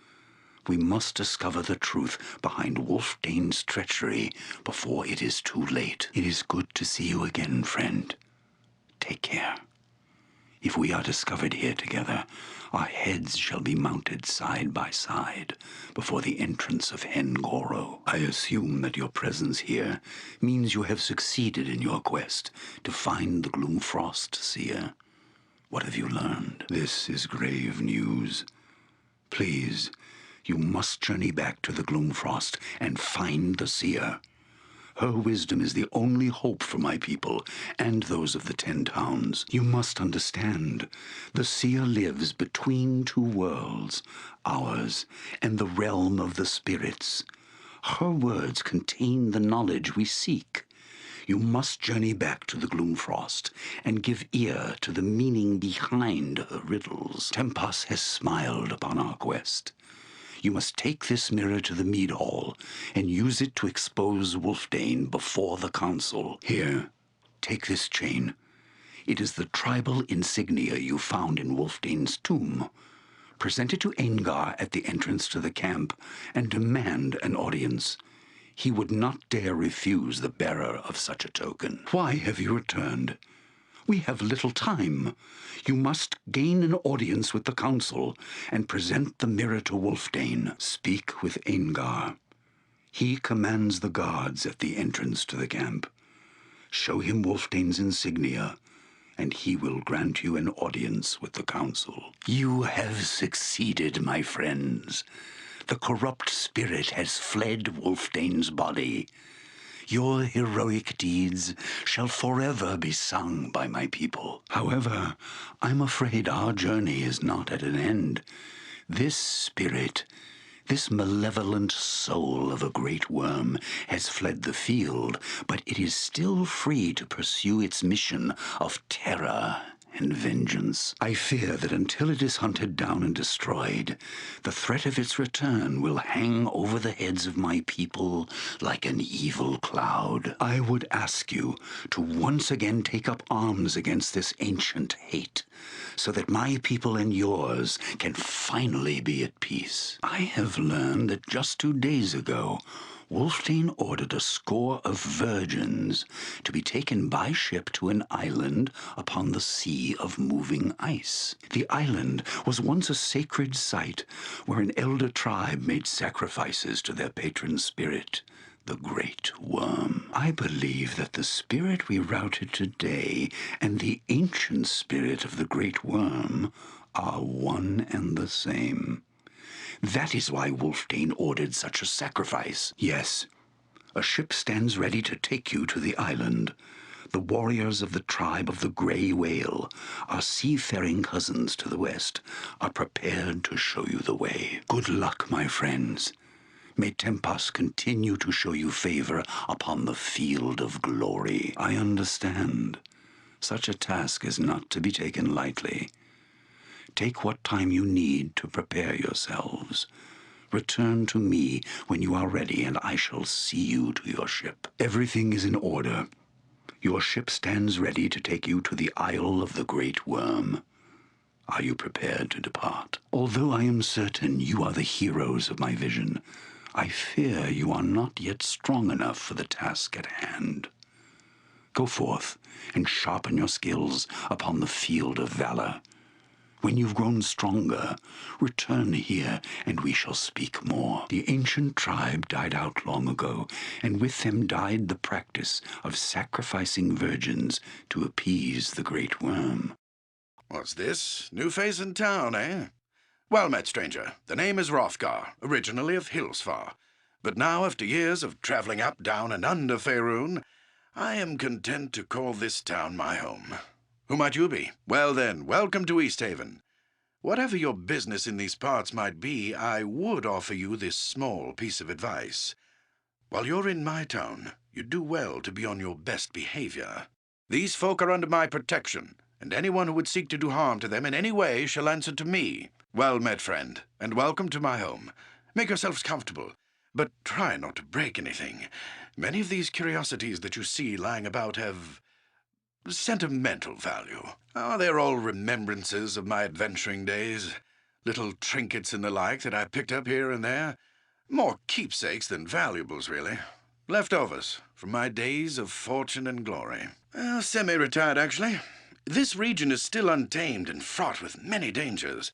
We must discover the truth behind Wulfdane's treachery before it is too late. It is good to see you again, friend. Take care. If we are discovered here together, our heads shall be mounted side by side before the entrance of Hengoro. I assume that your presence here means you have succeeded in your quest to find the Gloomfrost Seer. What have you learned? This is grave news. Please, you must journey back to the Gloomfrost and find the Seer. Her wisdom is the only hope for my people and those of the 10 towns. You must understand, the Seer lives between two worlds, ours and the realm of the spirits. Her words contain the knowledge we seek. You must journey back to the Gloomfrost and give ear to the meaning behind her riddles. Tempus has smiled upon our quest. You must take this mirror to the mead hall and use it to expose Wulfdane before the council. Here, take this chain. It is the tribal insignia you found in Wulfdane's tomb. Present it to Aengar at the entrance to the camp and demand an audience. He would not dare refuse the bearer of such a token. Why have you returned? We have little time. You must gain an audience with the council and present the mirror to Wulfdane. Speak with Aengar. He commands the guards at the entrance to the camp. Show him Wulfdane's insignia, and he will grant you an audience with the council. You have succeeded, my friends. The corrupt spirit has fled Wulfdane's body. Your heroic deeds shall forever be sung by my people. However, I'm afraid our journey is not at an end. This spirit, this malevolent soul of a great worm, has fled the field, but it is still free to pursue its mission of terror and vengeance. I fear that until it is hunted down and destroyed, the threat of its return will hang over the heads of my people like an evil cloud. I would ask you to once again take up arms against this ancient hate, so that my people and yours can finally be at peace. I have learned that just 2 days ago, Wulfdane ordered a score of virgins to be taken by ship to an island upon the sea of moving ice. The island was once a sacred site where an elder tribe made sacrifices to their patron spirit, the Great Worm. I believe that the spirit we routed today and the ancient spirit of the Great Worm are one and the same. That is why Wulfdane ordered such a sacrifice. Yes, a ship stands ready to take you to the island. The warriors of the tribe of the Grey Whale, our seafaring cousins to the west, are prepared to show you the way. Good luck, my friends. May Tempos continue to show you favor upon the field of glory. I understand. Such a task is not to be taken lightly. Take what time you need to prepare yourselves. Return to me when you are ready, and I shall see you to your ship. Everything is in order. Your ship stands ready to take you to the Isle of the Great Worm. Are you prepared to depart? Although I am certain you are the heroes of my vision, I fear you are not yet strong enough for the task at hand. Go forth and sharpen your skills upon the field of valor. When you've grown stronger, return here, and we shall speak more. The ancient tribe died out long ago, and with them died the practice of sacrificing virgins to appease the Great Worm. What's this? New face in town, eh? Well met, stranger. The name is Hrothgar, originally of Hillsfar. But now, after years of traveling up, down, and under Faerun, I am content to call this town my home. Who might you be? Well then, welcome to Easthaven. Whatever your business in these parts might be, I would offer you this small piece of advice. While you're in my town, you'd do well to be on your best behavior. These folk are under my protection, and anyone who would seek to do harm to them in any way shall answer to me. Well met, friend, and welcome to my home. Make yourselves comfortable, but try not to break anything. Many of these curiosities that you see lying about have sentimental value. Oh, they're all remembrances of my adventuring days. Little trinkets and the like that I picked up here and there. More keepsakes than valuables, really. Leftovers from my days of fortune and glory. Semi-retired, actually. This region is still untamed and fraught with many dangers.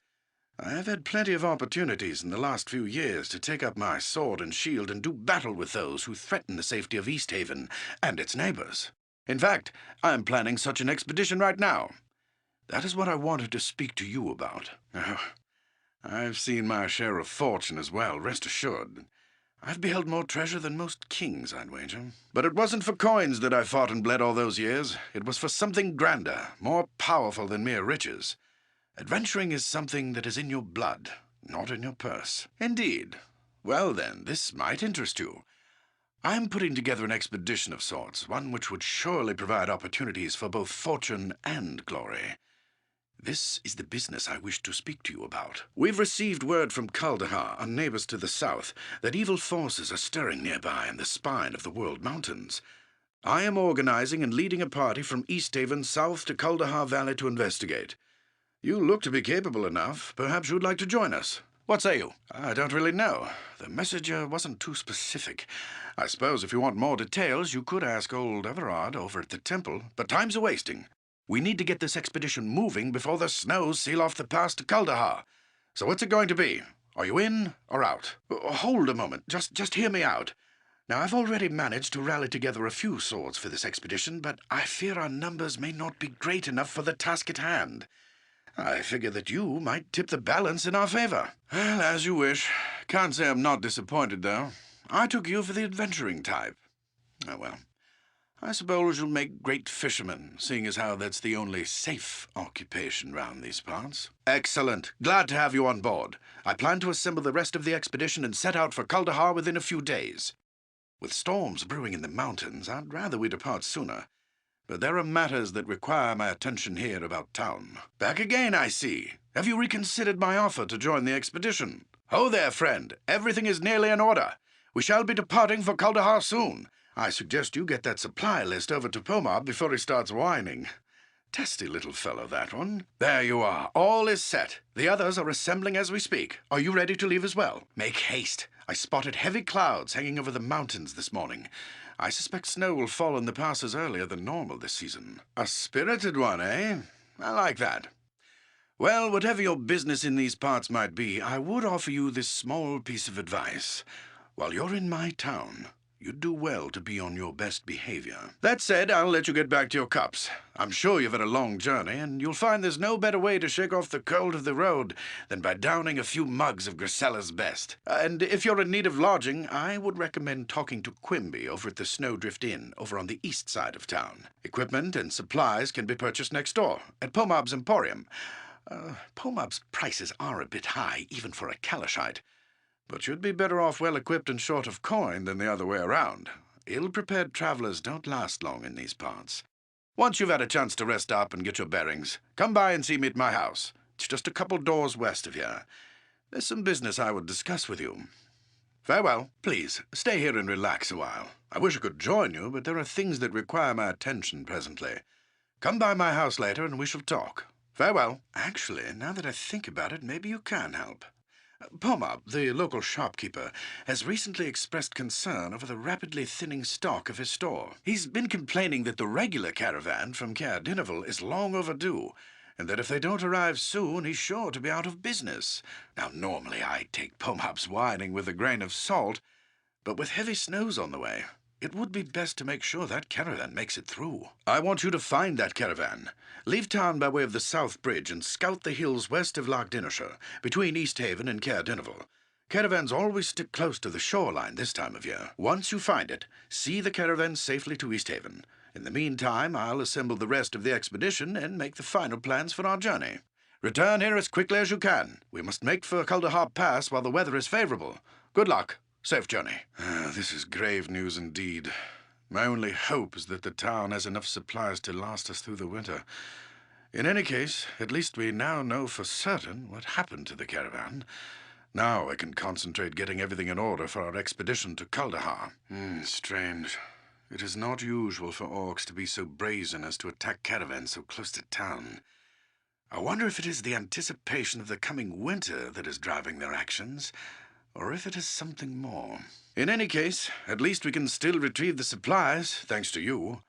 I have had plenty of opportunities in the last few years to take up my sword and shield and do battle with those who threaten the safety of Easthaven and its neighbors. In fact, I am planning such an expedition right now. That is what I wanted to speak to you about. I've seen my share of fortune as well, rest assured. I've beheld more treasure than most kings, I'd wager. But it wasn't for coins that I fought and bled all those years. It was for something grander, more powerful than mere riches. Adventuring is something that is in your blood, not in your purse. Indeed. Well then, this might interest you. I'm putting together an expedition of sorts, one which would surely provide opportunities for both fortune and glory. This is the business I wish to speak to you about. We've received word from Hjollder, our neighbors to the south, that evil forces are stirring nearby in the spine of the World Mountains. I am organizing and leading a party from Easthaven south to Hjollder Valley to investigate. You look to be capable enough. Perhaps you'd like to join us. What say you? I don't really know. The messenger wasn't too specific. I suppose if you want more details, you could ask old Everard over at the temple, but time's a-wasting. We need to get this expedition moving before the snows seal off the pass to Hjollder. So what's it going to be? Are you in or out? Hold a moment. Just hear me out. Now, I've already managed to rally together a few swords for this expedition, but I fear our numbers may not be great enough for the task at hand. I figure that you might tip the balance in our favor. Well, as you wish. Can't say I'm not disappointed, though. I took you for the adventuring type. Oh, well. I suppose you'll make great fishermen, seeing as how that's the only safe occupation round these parts. Excellent. Glad to have you on board. I plan to assemble the rest of the expedition and set out for Hjollder within a few days. With storms brewing in the mountains, I'd rather we depart sooner. but there are matters that require my attention here about town. Back again, I see. Have you reconsidered my offer to join the expedition? Ho there, friend. Everything is nearly in order. We shall be departing for Hjollder soon. I suggest you get that supply list over to Pomab before he starts whining. Testy little fellow, that one. There you are. All is set. The others are assembling as we speak. Are you ready to leave as well? Make haste. I spotted heavy clouds hanging over the mountains this morning. I suspect snow will fall in the passes earlier than normal this season. A spirited one, eh? I like that. Well, whatever your business in these parts might be, I would offer you this small piece of advice. While you're in my town, you'd do well to be on your best behavior. That said, I'll let you get back to your cups. I'm sure you've had a long journey, and you'll find there's no better way to shake off the cold of the road than by downing a few mugs of Grisella's best. And if you're in need of lodging, I would recommend talking to Quimby over at the Snowdrift Inn over on the east side of town. Equipment and supplies can be purchased next door, at Pomab's Emporium. Pomab's prices are a bit high, even for a Kalashite, but you'd be better off well-equipped and short of coin than the other way around. Ill-prepared travelers don't last long in these parts. Once you've had a chance to rest up and get your bearings, come by and see me at my house. It's just a couple doors west of here. There's some business I would discuss with you. Farewell. Please, stay here and relax a while. I wish I could join you, but there are things that require my attention presently. Come by my house later and we shall talk. Farewell. Actually, now that I think about it, maybe you can help. Pomab, the local shopkeeper, has recently expressed concern over the rapidly thinning stock of his store. He's been complaining that the regular caravan from Caer Dineval is long overdue, and that if they don't arrive soon, he's sure to be out of business. Now, normally I take Pomab's whining with a grain of salt, but with heavy snows on the way, it would be best to make sure that caravan makes it through. I want you to find that caravan. Leave town by way of the South Bridge and scout the hills west of Loch Dinnershire, between East Haven and Caer Dineval. Caravans always stick close to the shoreline this time of year. Once you find it, see the caravan safely to East Haven. In the meantime, I'll assemble the rest of the expedition and make the final plans for our journey. Return here as quickly as you can. We must make for Hjollder Pass while the weather is favorable. Good luck. Safe journey. This is grave news indeed. My only hope is that the town has enough supplies to last us through the winter. In any case, at least we now know for certain what happened to the caravan. Now I can concentrate getting everything in order for our expedition to Hjollder. Strange. It is not usual for orcs to be so brazen as to attack caravans so close to town. I wonder if it is the anticipation of the coming winter that is driving their actions, or if it is something more. In any case, at least we can still retrieve the supplies, thanks to you.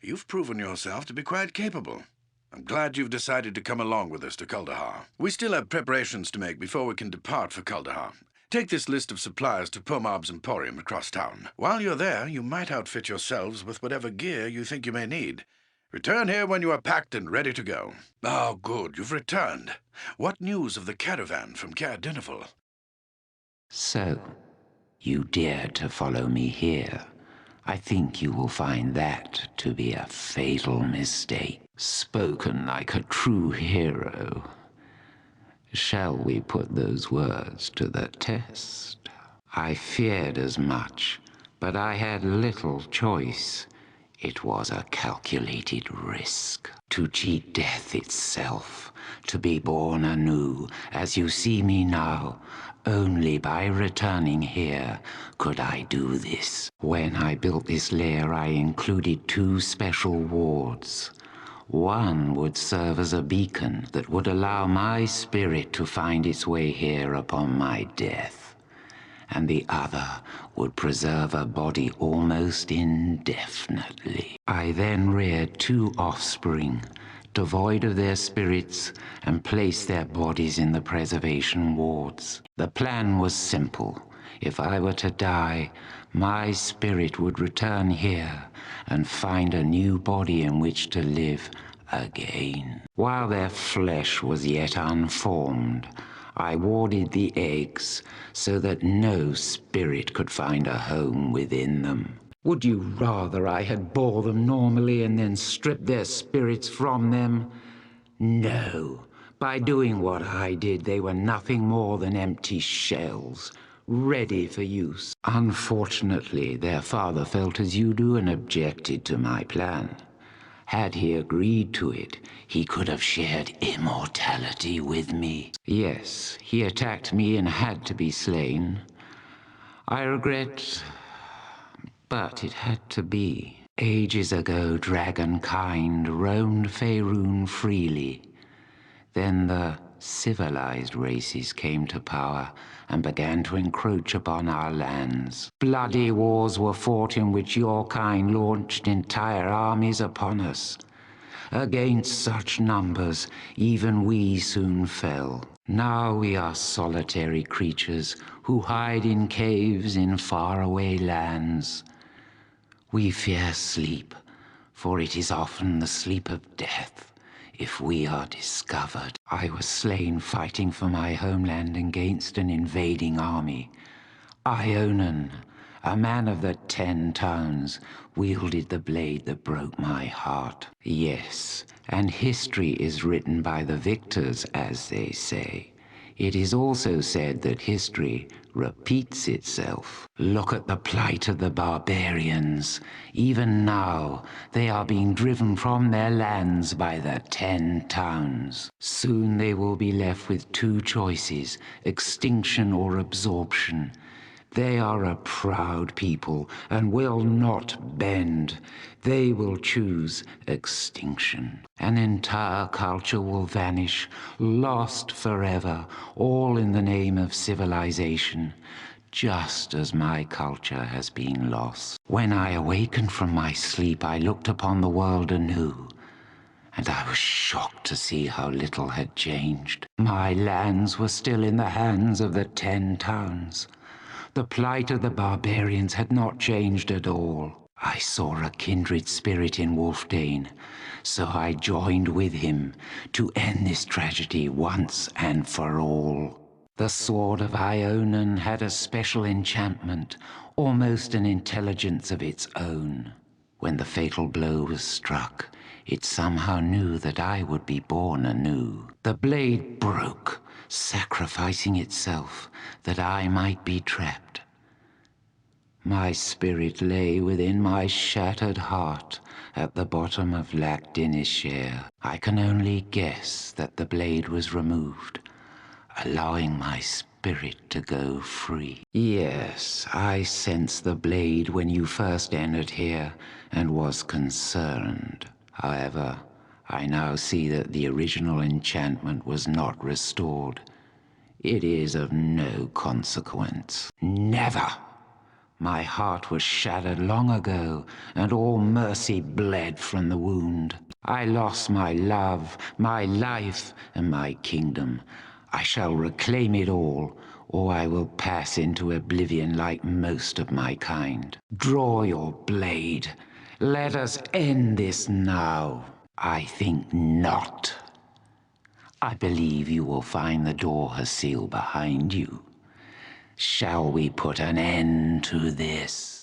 You've proven yourself to be quite capable. I'm glad you've decided to come along with us to Hjollder. We still have preparations to make before we can depart for Hjollder. Take this list of supplies to Pomab's Emporium across town. While you're there, you might outfit yourselves with whatever gear you think you may need. Return here when you are packed and ready to go. Oh, good, you've returned. What news of the caravan from Caer Dineval? So, you dare to follow me here. I think you will find that to be a fatal mistake. Spoken like a true hero. Shall we put those words to the test? I feared as much, but I had little choice. It was a calculated risk. To cheat death itself, to be born anew, as you see me now. Only by returning here could I do this. When I built this lair, I included 2 special wards. One would serve as a beacon that would allow my spirit to find its way here upon my death, and the other would preserve a body almost indefinitely. I then reared 2 offspring, devoid of their spirits, and placed their bodies in the preservation wards. The plan was simple. If I were to die, my spirit would return here and find a new body in which to live again. While their flesh was yet unformed, I warded the eggs so that no spirit could find a home within them. Would you rather I had bore them normally and then stripped their spirits from them? No. By doing what I did, they were nothing more than empty shells, ready for use. Unfortunately, their father felt as you do and objected to my plan. Had he agreed to it, he could have shared immortality with me. Yes, he attacked me and had to be slain. I regret, but it had to be. Ages ago, dragonkind roamed Faerun freely. Then the civilized races came to power and began to encroach upon our lands. Bloody wars were fought in which your kind launched entire armies upon us. Against such numbers, even we soon fell. Now we are solitary creatures who hide in caves in faraway lands. We fear sleep, for it is often the sleep of death. If we are discovered, I was slain fighting for my homeland against an invading army. Ionan, a man of the 10 towns, wielded the blade that broke my heart. Yes, and history is written by the victors, as they say. It is also said that history repeats itself. Look at the plight of the barbarians. Even now, they are being driven from their lands by the 10 towns. Soon they will be left with 2 choices, extinction or absorption. They are a proud people and will not bend. They will choose extinction. An entire culture will vanish, lost forever, all in the name of civilization, just as my culture has been lost. When I awakened from my sleep, I looked upon the world anew, and I was shocked to see how little had changed. My lands were still in the hands of the 10 towns. The plight of the barbarians had not changed at all. I saw a kindred spirit in Wulfdane, so I joined with him to end this tragedy once and for all. The sword of Ionan had a special enchantment, almost an intelligence of its own. When the fatal blow was struck, it somehow knew that I would be born anew. The blade broke, sacrificing itself, that I might be trapped. My spirit lay within my shattered heart at the bottom of Lac Dinishare. I can only guess that the blade was removed, allowing my spirit to go free. Yes, I sensed the blade when you first entered here and was concerned. However, I now see that the original enchantment was not restored. It is of no consequence. Never! My heart was shattered long ago, and all mercy bled from the wound. I lost my love, my life, and my kingdom. I shall reclaim it all, or I will pass into oblivion like most of my kind. Draw your blade. Let us end this now. I think not. I believe you will find the door has sealed behind you. Shall we put an end to this?